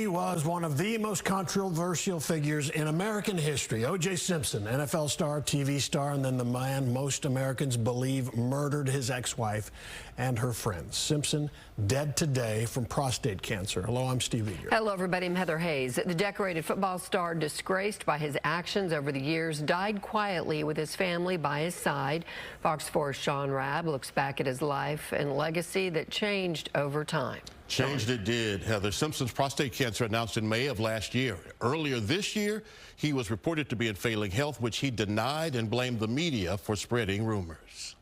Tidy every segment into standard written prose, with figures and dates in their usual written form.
He was one of the most controversial figures in American history. O.J. Simpson, NFL star, TV star, and then the man most Americans believe murdered his ex-wife and her friends. Simpson dead today from prostate cancer. Hello, I'm Steve Eager. Hello, everybody. I'm Heather Hayes. The decorated football star, disgraced by his actions over the years, died quietly with his family by his side. Fox 4's Sean Rabb looks back at his life and legacy that changed over time. Changed it did, Heather. Simpson's prostate cancer announced in May of last year. Earlier this year, he was reported to be in failing health, which he denied and blamed the media for spreading rumors.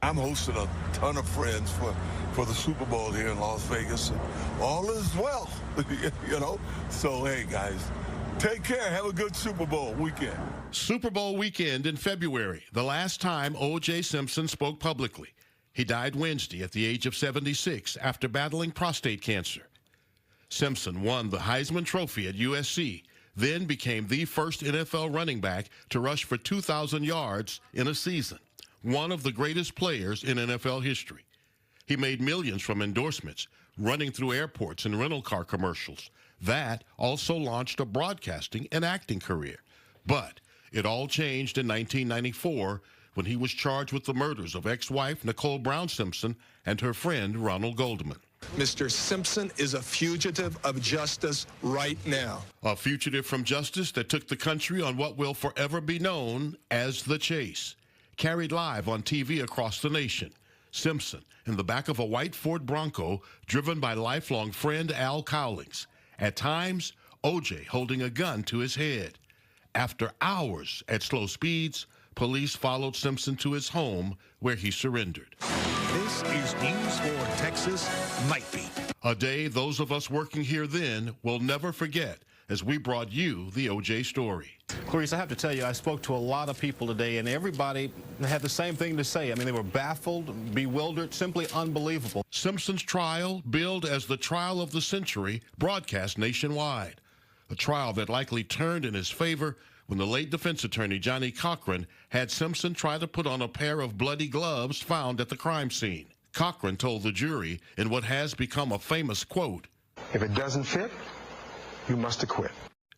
I'm hosting a ton of friends for the Super Bowl here in Las Vegas. And all is well, you know? So, hey, guys, take care. Have a good Super Bowl weekend. Super Bowl weekend in February, the last time O.J. Simpson spoke publicly. He died Wednesday at the age of 76 after battling prostate cancer. Simpson won the Heisman Trophy at USC, then became the first NFL running back to rush for 2,000 yards in a season, one of the greatest players in NFL history. He made millions from endorsements, running through airports and rental car commercials. That also launched a broadcasting and acting career. But it all changed in 1994 when he was charged with the murders of ex-wife Nicole Brown Simpson and her friend Ronald Goldman. Mr. Simpson is a fugitive of justice right now. A fugitive from justice that took the country on what will forever be known as The Chase. Carried live on TV across the nation, Simpson in the back of a white Ford Bronco driven by lifelong friend Al Cowlings. At times, O.J. holding a gun to his head. After hours at slow speeds, police followed Simpson to his home, where he surrendered. This is News 4 Texas Night Beat. A day those of us working here then will never forget, as we brought you the O.J. story. Clarice, I have to tell you, I spoke to a lot of people today, and everybody had the same thing to say. I mean, they were baffled, bewildered, simply unbelievable. Simpson's trial, billed as the trial of the century, broadcast nationwide. A trial that likely turned in his favor when the late defense attorney Johnny Cochran had Simpson try to put on a pair of bloody gloves found at the crime scene. Cochran told the jury in what has become a famous quote, "If it doesn't fit, you must acquit."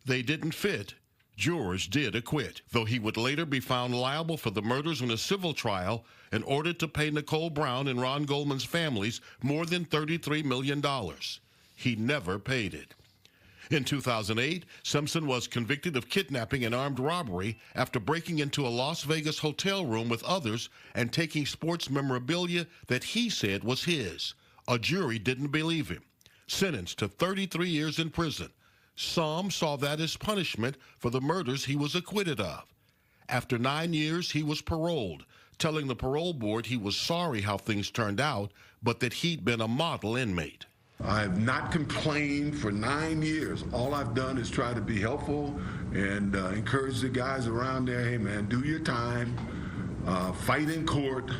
They didn't fit. Jurors did acquit, though he would later be found liable for the murders in a civil trial and ordered to pay Nicole Brown and Ron Goldman's families more than $33 million. He never paid it. In 2008, Simpson was convicted of kidnapping and armed robbery after breaking into a Las Vegas hotel room with others and taking sports memorabilia that he said was his. A jury didn't believe him. Sentenced to 33 years in prison. Some saw that as punishment for the murders he was acquitted of. After 9 years, he was paroled, telling the parole board he was sorry how things turned out, but that he'd been a model inmate. I have not complained for 9 years. All I've done is try to be helpful and encourage the guys around there, hey man, do your time, fight in court,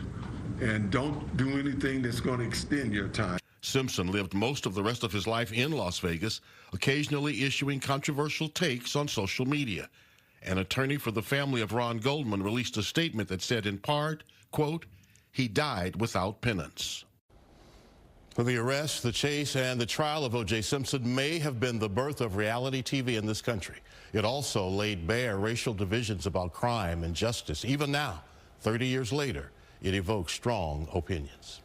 and don't do anything that's going to extend your time. Simpson lived most of the rest of his life in Las Vegas, occasionally issuing controversial takes on social media. An attorney for the family of Ron Goldman released a statement that said in part, quote, "He died without penance." For the arrest, the chase, and the trial of O.J. Simpson may have been the birth of reality TV in this country. It also laid bare racial divisions about crime and justice. Even now, 30 years later, it evokes strong opinions.